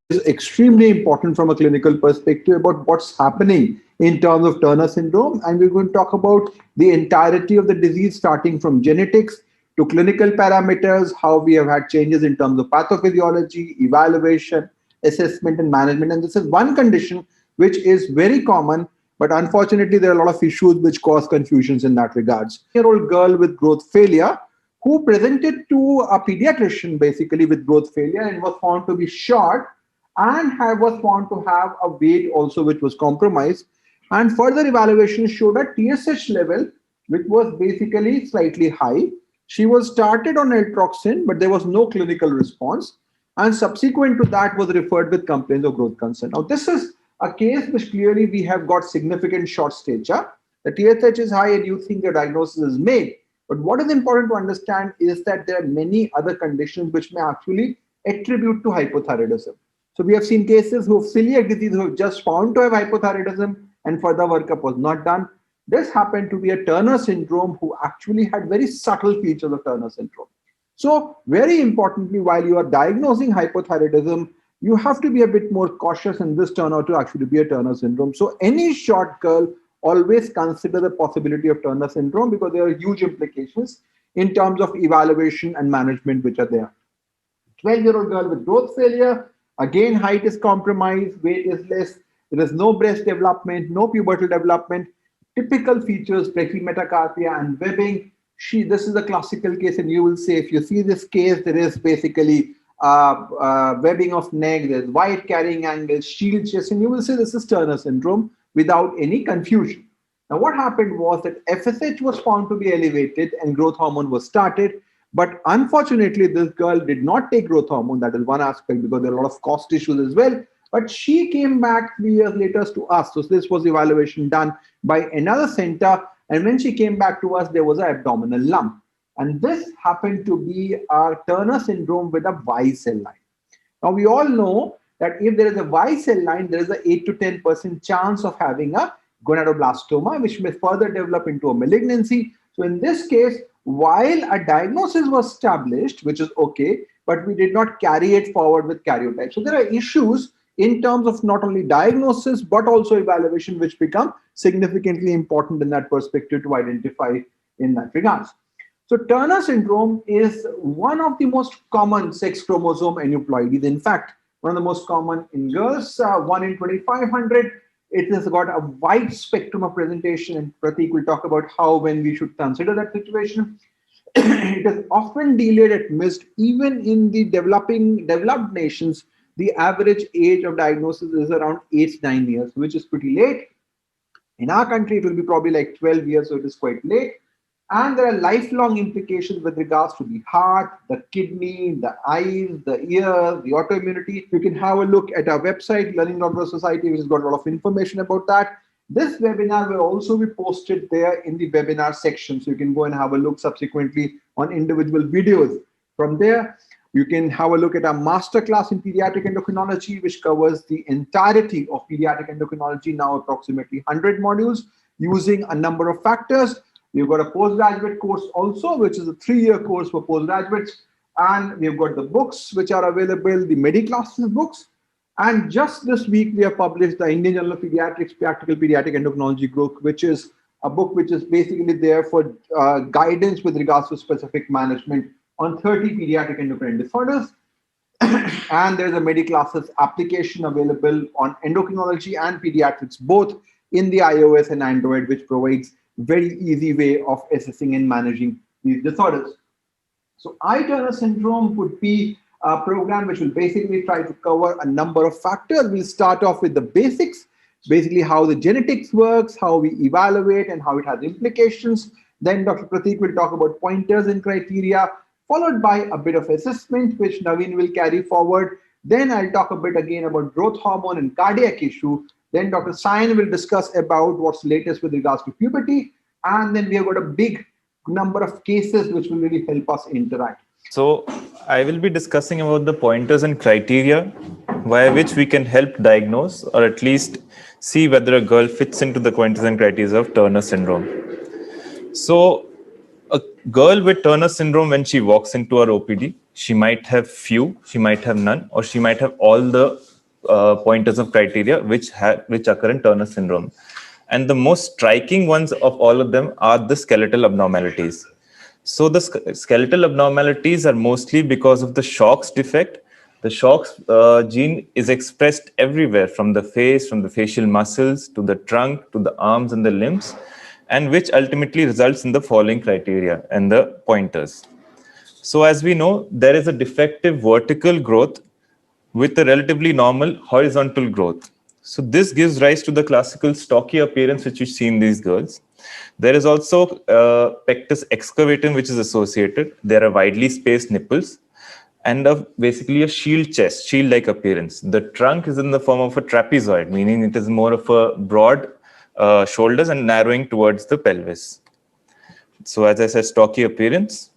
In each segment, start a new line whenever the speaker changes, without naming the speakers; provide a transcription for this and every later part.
is extremely important from a clinical perspective about what's happening in terms of Turner syndrome. And we're going to talk about the entirety of the disease, starting from genetics to clinical parameters, how we have had changes in terms of pathophysiology, evaluation, assessment, and management. And this is one condition which is very common, but unfortunately, there are a lot of issues which cause confusions in that regards. Year-old girl with growth failure who presented to a pediatrician basically with growth failure and was found to be short and was found to have a weight also which was compromised. And further evaluation showed a TSH level which was basically slightly high. She was started on eltroxin, but there was no clinical response. And subsequent to that was referred with complaints of growth concern. Now, this is a case which clearly we have got significant short stature. The TSH is high and you think the diagnosis is made. But what is important to understand is that there are many other conditions which may actually attribute to hypothyroidism. So we have seen cases who have celiac disease who have just found to have hypothyroidism and further workup was not done. This happened to be a Turner syndrome who actually had very subtle features of Turner syndrome. So very importantly, while you are diagnosing hypothyroidism, you have to be a bit more cautious, and this turned out to actually be a Turner syndrome. So any short girl, always consider the possibility of Turner syndrome because there are huge implications in terms of evaluation and management which are there. 12-year-old girl with growth failure, again, height is compromised, weight is less, there is no breast development, no pubertal development, typical features, brachymetacarpia and webbing. This is a classical case, and you will say, if you see this case, there is basically webbing of neck, there's wide carrying angle, shield chest, and you will say this is Turner syndrome without any confusion. Now, what happened was that FSH was found to be elevated and growth hormone was started. But unfortunately, this girl did not take growth hormone. That is one aspect because there are a lot of cost issues as well. But she came back 3 years later to us. So this was evaluation done by another center. And when she came back to us, there was an abdominal lump. And this happened to be a Turner syndrome with a Y cell line. Now, we all know that if there is a Y cell line, there is an 8 to 10% chance of having a gonadoblastoma, which may further develop into a malignancy. So in this case, while a diagnosis was established, which is okay, but we did not carry it forward with karyotype. So there are issues in terms of not only diagnosis, but also evaluation, which become significantly important in that perspective to identify in that regards. So Turner syndrome is one of the most common sex chromosome aneuploidies. In fact, one of the most common in girls, 1 in 2,500. It has got a wide spectrum of presentation, and Proteek will talk about how when we should consider that situation. It is often delayed at missed. Even in the developed nations, the average age of diagnosis is around 8-9 years, which is pretty late. In our country, it will be probably like 12 years, so it is quite late. And there are lifelong implications with regards to the heart, the kidney, the eyes, the ears, the autoimmunity. You can have a look at our website, Learning Doctor Society, which has got a lot of information about that. This webinar will also be posted there in the webinar section. So you can go and have a look subsequently on individual videos. From there, you can have a look at our masterclass in pediatric endocrinology, which covers the entirety of pediatric endocrinology, now approximately 100 modules, using a number of factors. We've got a postgraduate course also, which is a 3-year course for postgraduates. And we've got the books which are available, the MedEClasses books. And just this week, we have published the Indian Journal of Pediatrics, Practical Pediatric Endocrinology book, which is a book which is basically there for guidance with regards to specific management on 30 pediatric endocrine disorders. And there's a MedEClasses application available on endocrinology and pediatrics, both in the iOS and Android, which provides very easy way of assessing and managing these disorders. So Turner syndrome would be a program which will basically try to cover a number of factors. We'll start off with the basics, basically how the genetics works, how we evaluate and how it has implications. Then Dr. Proteek will talk about pointers and criteria, followed by a bit of assessment, which Naveen will carry forward. Then I'll talk a bit again about growth hormone and cardiac issue. Then Dr. Sain will discuss about what's latest with regards to puberty. And then we have got a big number of cases which will really help us interact.
So I will be discussing about the pointers and criteria via which we can help diagnose or at least see whether a girl fits into the pointers and criteria of Turner syndrome. So a girl with Turner syndrome, when she walks into her OPD, she might have few, she might have none, or she might have all the pointers of criteria which occur in Turner syndrome. And the most striking ones of all of them are the skeletal abnormalities. So the skeletal abnormalities are mostly because of the SHOX defect. The SHOX gene is expressed everywhere, from the face, from the facial muscles, to the trunk, to the arms and the limbs, and which ultimately results in the following criteria and the pointers. So as we know, there is a defective vertical growth with a relatively normal horizontal growth. So this gives rise to the classical stocky appearance which you see in these girls. There is also pectus excavatum which is associated. There are widely spaced nipples and basically a shield chest, shield-like appearance. The trunk is in the form of a trapezoid, meaning it is more of a broad shoulders and narrowing towards the pelvis. So as I said, stocky appearance,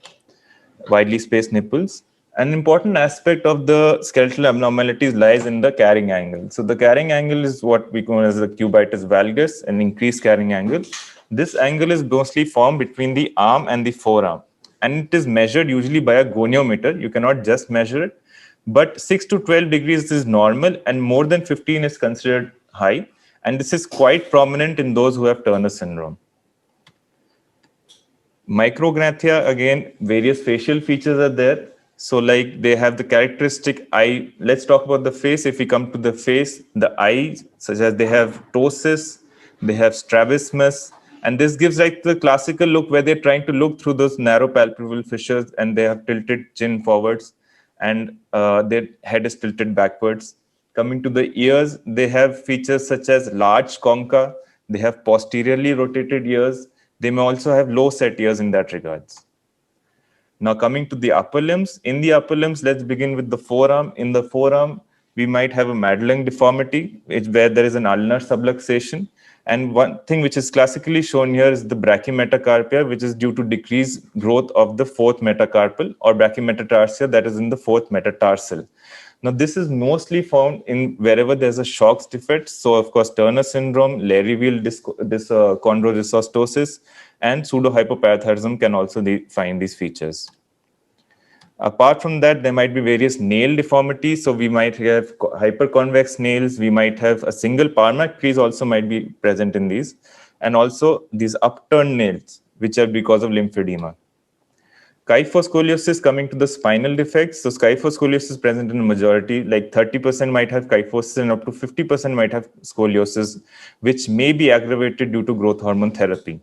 widely spaced nipples. An important aspect of the skeletal abnormalities lies in the carrying angle. So the carrying angle is what we call as the cubitus valgus, an increased carrying angle. This angle is mostly formed between the arm and the forearm, and it is measured usually by a goniometer. You cannot just measure it, but 6 to 12 degrees is normal, and more than 15 is considered high. And this is quite prominent in those who have Turner syndrome. Micrognathia, again, various facial features are there. So like they have the characteristic eye. Let's talk about the face. If we come to the face, the eyes, such as they have ptosis, they have strabismus, and this gives like the classical look where they're trying to look through those narrow palpebral fissures, and they have tilted chin forwards, and their head is tilted backwards. Coming to the ears, they have features such as large concha, they have posteriorly rotated ears, they may also have low set ears in that regards. Now coming to the upper limbs, in the upper limbs, let's begin with the forearm. In the forearm, we might have a Madelung deformity, where there is an ulnar subluxation. And one thing which is classically shown here is the brachymetacarpia, which is due to decreased growth of the fourth metacarpal, or brachymetatarsia, that is in the fourth metatarsal. Now, this is mostly found in wherever there's a SHOX defect. So, of course, Turner syndrome, Léri-Weill chondrodysaustosis, and pseudohypoparathyroidism can also find these features. Apart from that, there might be various nail deformities. So we might have hyperconvex nails. We might have a single Parmack crease also might be present in these. And also these upturned nails, which are because of lymphedema. Kyphoscoliosis, coming to the spinal defects. So kyphoscoliosis is present in a majority, like 30% might have kyphosis and up to 50% might have scoliosis, which may be aggravated due to growth hormone therapy.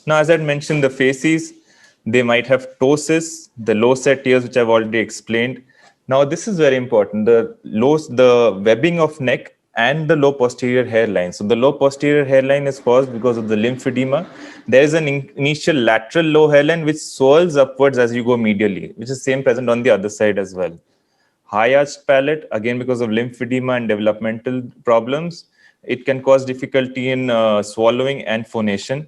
Now, as I mentioned, the faces, they might have ptosis, the low set ears, which I've already explained. Now, this is very important, the webbing of neck and the low posterior hairline. So the low posterior hairline is caused because of the lymphedema. There is an initial lateral low hairline which swirls upwards as you go medially, which is same present on the other side as well. High arched palate, again because of lymphedema and developmental problems, it can cause difficulty in swallowing and phonation.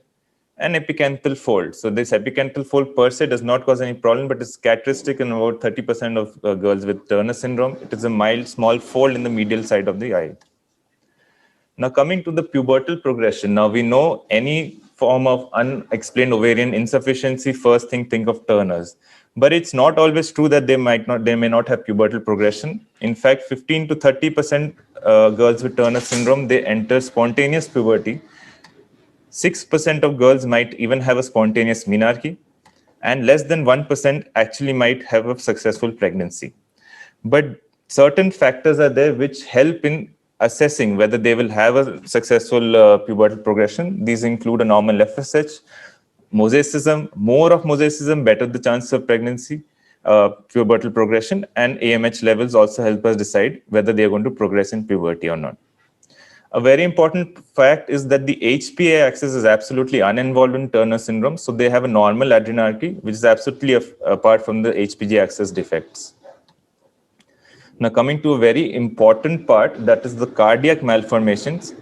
An epicanthal fold. So this epicanthal fold per se does not cause any problem, but it's characteristic in about 30% of girls with Turner syndrome. It is a mild, small fold in the medial side of the eye. Now coming to the pubertal progression. Now we know any form of unexplained ovarian insufficiency, first thing, think of Turner's. But it's not always true that they may not have pubertal progression. In fact, 15 to 30% girls with Turner syndrome, they enter spontaneous puberty. 6% of girls might even have a spontaneous menarche, and less than 1% actually might have a successful pregnancy. But certain factors are there which help in assessing whether they will have a successful pubertal progression. These include a normal FSH, mosaicism, more of mosaicism, better the chance of pregnancy, pubertal progression, and AMH levels also help us decide whether they are going to progress in puberty or not. A very important fact is that the HPA axis is absolutely uninvolved in Turner syndrome. So they have a normal adrenarche, which is absolutely apart from the HPG axis defects. Now coming to a very important part, that is the cardiac malformations.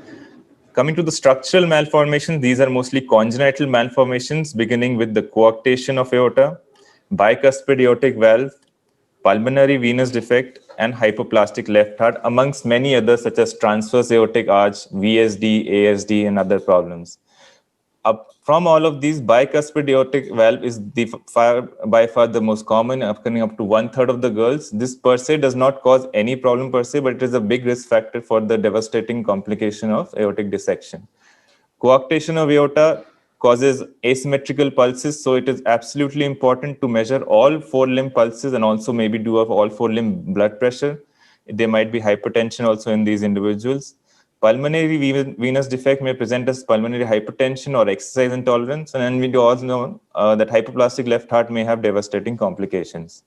Coming to the structural malformations, these are mostly congenital malformations, beginning with the coarctation of aorta, bicuspid aortic valve, pulmonary venous defect, and hypoplastic left heart, amongst many others such as transverse aortic arch, VSD, ASD, and other problems. From all of these, bicuspid aortic valve is by far the most common, occurring up to 1/3 of the girls. This per se does not cause any problem per se, but it is a big risk factor for the devastating complication of aortic dissection. Coarctation of aorta causes asymmetrical pulses, so it is absolutely important to measure all four-limb pulses and also maybe do of all four-limb blood pressure. There might be hypertension also in these individuals. Pulmonary venous defect may present as pulmonary hypertension or exercise intolerance, and then we do also know that hypoplastic left heart may have devastating complications.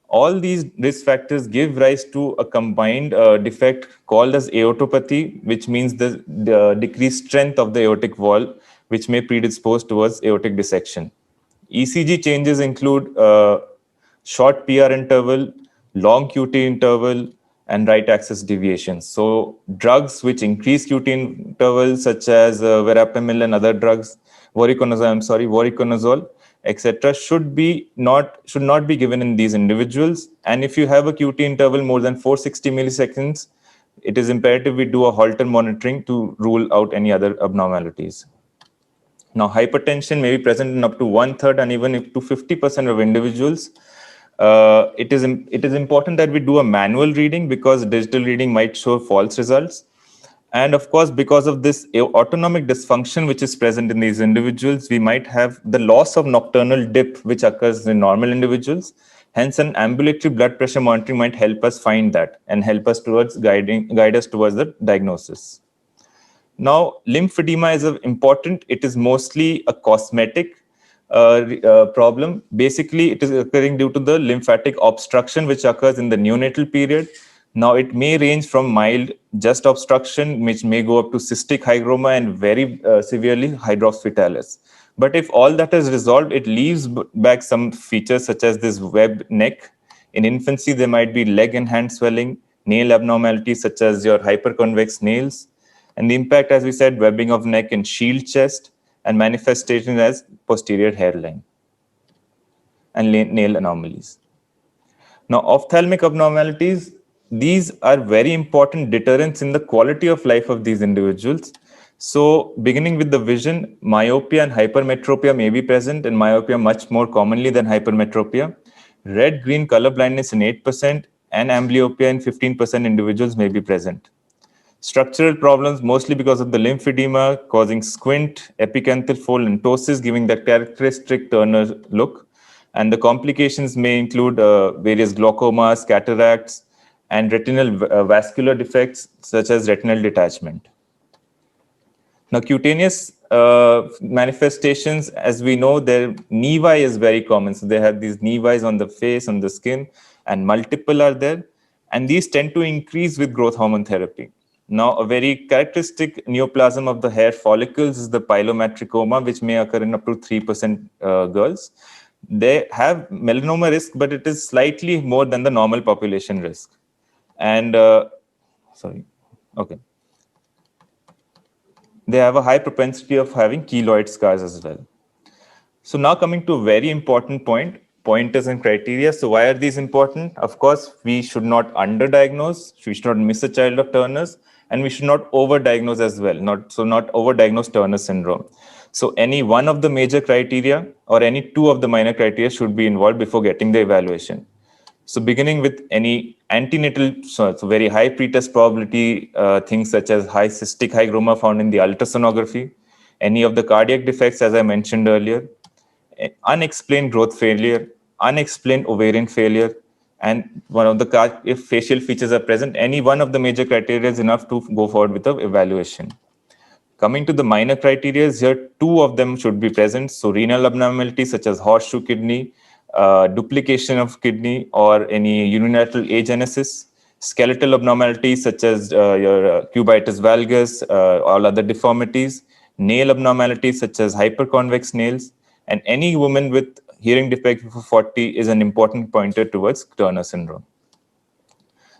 All these risk factors give rise to a combined defect called as aortopathy, which means the decreased strength of the aortic wall, which may predispose towards aortic dissection. ECG changes include short PR interval, long QT interval, and right axis deviations. So drugs which increase QT intervals, such as verapamil and other drugs, voriconazole, etc., should not be given in these individuals. And if you have a QT interval more than 460 milliseconds, it is imperative we do a Holter monitoring to rule out any other abnormalities. Now, hypertension may be present in up to 1/3 and even up to 50% of individuals. It is important that we do a manual reading because digital reading might show false results. And of course, because of this autonomic dysfunction which is present in these individuals, we might have the loss of nocturnal dip which occurs in normal individuals. Hence, an ambulatory blood pressure monitoring might help us find that and help us towards guide us towards the diagnosis. Now, lymphedema is important. It is mostly a cosmetic problem. Basically, it is occurring due to the lymphatic obstruction which occurs in the neonatal period. Now, it may range from mild just obstruction, which may go up to cystic hygroma and very severely hydrops fetalis. But if all that is resolved, it leaves back some features such as this web neck. In infancy, there might be leg and hand swelling, nail abnormalities such as your hyperconvex nails, and the impact, as we said, webbing of neck and shield chest, and manifestation as posterior hairline and nail anomalies. Now, ophthalmic abnormalities, these are very important deterrents in the quality of life of these individuals. So, beginning with the vision, myopia and hypermetropia may be present, and myopia much more commonly than hypermetropia. Red-green color blindness in 8% and amblyopia in 15% individuals may be present. Structural problems, mostly because of the lymphedema, causing squint, epicanthal fold, and ptosis, giving that characteristic Turner look. And the complications may include various glaucomas, cataracts, and retinal vascular defects, such as retinal detachment. Now, cutaneous manifestations, as we know, their nevi is very common. So they have these nevis on the face, on the skin, and multiple are there. And these tend to increase with growth hormone therapy. Now, a very characteristic neoplasm of the hair follicles is the pilomatricoma, which may occur in up to 3% girls. They have melanoma risk, but it is slightly more than the normal population risk. And, they have a high propensity of having keloid scars as well. So now coming to a very important point, pointers and criteria. So why are these important? Of course, we should not underdiagnose. We should not miss a child of Turner's, and we should not overdiagnose as well. Not overdiagnose Turner syndrome. So any one of the major criteria or any two of the minor criteria should be involved before getting the evaluation. So beginning with any antenatal, so very high pretest probability things such as high cystic hygroma found in the ultrasonography, any of the cardiac defects, as I mentioned earlier, unexplained growth failure, unexplained ovarian failure, and one of the if facial features are present, any one of the major criteria is enough to go forward with the evaluation. Coming to the minor criteria, here two of them should be present. So renal abnormalities such as horseshoe kidney, duplication of kidney, or any unilateral agenesis, skeletal abnormalities such as your cubitus valgus, all other deformities, nail abnormalities such as hyperconvex nails, and any woman with hearing defect before 40 is an important pointer towards Turner syndrome.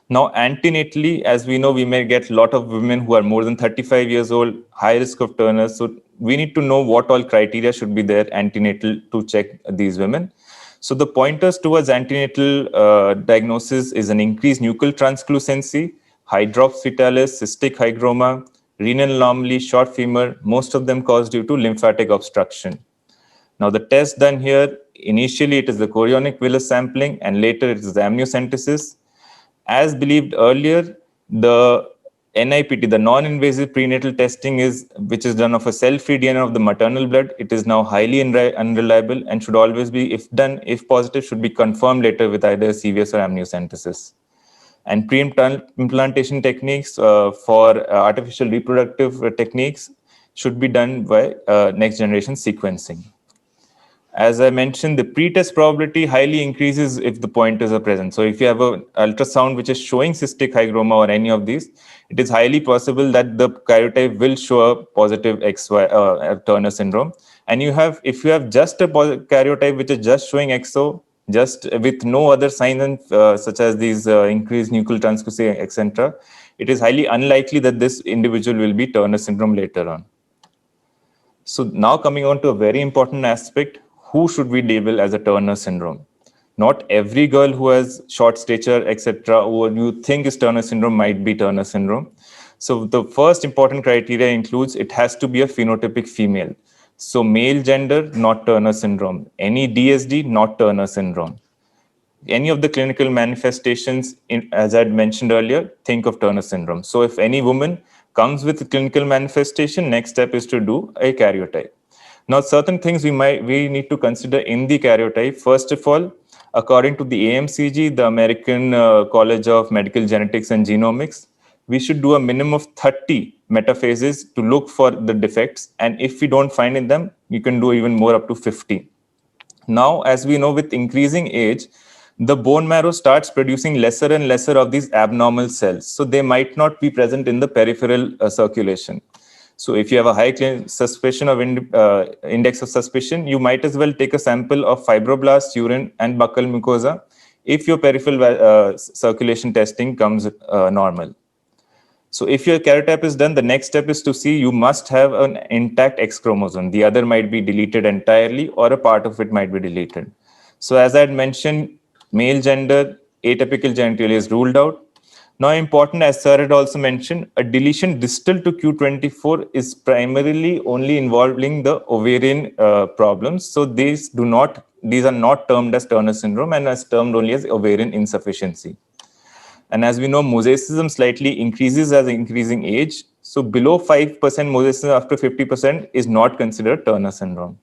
Now, antenatally, as we know, we may get a lot of women who are more than 35 years old, high risk of Turner. So we need to know what all criteria should be there antenatal to check these women. So the pointers towards antenatal diagnosis is an increased nuchal translucency, hydrops fetalis, cystic hygroma, renal anomaly, short femur, most of them caused due to lymphatic obstruction. Now, the test done here, initially it is the chorionic villus sampling and later it is the amniocentesis. As believed earlier, the NIPT, the non-invasive prenatal testing, which is done of a cell-free DNA of the maternal blood. It is now highly unreliable and should always be, if done, if positive, should be confirmed later with either CVS or amniocentesis. And pre-implantation techniques for artificial reproductive techniques should be done by next generation sequencing. As I mentioned, the pretest probability highly increases if the pointers are present. So if you have an ultrasound which is showing cystic hygroma or any of these, it is highly possible that the karyotype will show a positive XY Turner syndrome. And if you have just a karyotype which is just showing XO, just with no other signs such as these increased nuclear transcription, etc., it is highly unlikely that this individual will be Turner syndrome later on. So now coming on to a very important aspect, who should we label as a Turner syndrome? Not every girl who has short stature, etc., who you think is Turner syndrome might be Turner syndrome. So the first important criteria includes it has to be a phenotypic female. So male gender, not Turner syndrome. Any DSD, not Turner syndrome. Any of the clinical manifestations, as I had mentioned earlier, think of Turner syndrome. So if any woman comes with a clinical manifestation, next step is to do a karyotype. Now, certain things we need to consider in the karyotype. First of all, according to the AMCG, the American College of Medical Genetics and Genomics, we should do a minimum of 30 metaphases to look for the defects. And if we don't find in them, you can do even more, up to 50. Now, as we know, with increasing age, the bone marrow starts producing lesser and lesser of these abnormal cells. So they might not be present in the peripheral circulation. So if you have a high suspicion of index of suspicion, you might as well take a sample of fibroblasts, urine, and buccal mucosa if your peripheral circulation testing comes normal. So if your karyotype is done, the next step is to see you must have an intact X chromosome. The other might be deleted entirely or a part of it might be deleted. So as I had mentioned, male gender, atypical genitalia is ruled out. Now important, as Sir had also mentioned, a deletion distal to Q24 is primarily only involving the ovarian problems. So these are not termed as Turner syndrome and as termed only as ovarian insufficiency. And as we know, mosaicism slightly increases as increasing age. So below 5% mosaicism after 50% is not considered Turner syndrome.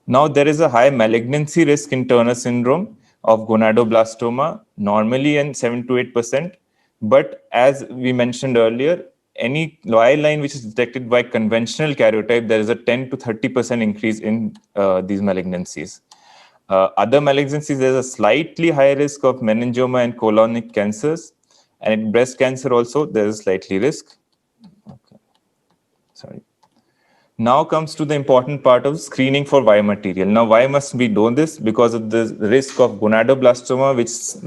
Now, there is a high malignancy risk in Turner syndrome of gonadoblastoma, normally in 7 to 8%. But as we mentioned earlier, any Y line which is detected by conventional karyotype, there is a 10 to 30% increase in these malignancies. Other malignancies, there's a slightly higher risk of meningioma and colonic cancers. And in breast cancer also, there's a slightly risk. Okay. Sorry. Now comes to the important part of screening for Y material. Now, why must we do this? Because of the risk of gonadoblastoma,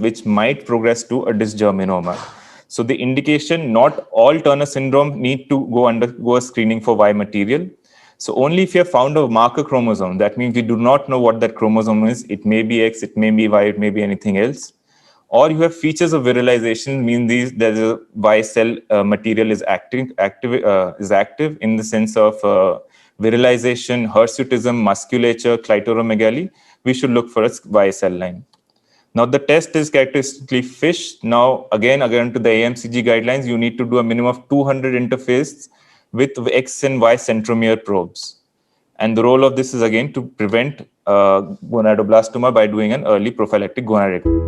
which might progress to a dysgerminoma. So the indication, not all Turner syndrome need to undergo a screening for Y material. So only if you have found a marker chromosome, that means we do not know what that chromosome is. It may be X, it may be Y, it may be anything else. Or you have features of virilization, means there's a Y cell material is active in the sense of virilization, hirsutism, musculature, clitoromegaly. We should look for a Y cell line. Now, the test is characteristically FISH. Now, again to the AMCG guidelines, you need to do a minimum of 200 interfaces with X and Y centromere probes. And the role of this is again to prevent gonadoblastoma by doing an early prophylactic gonadectomy.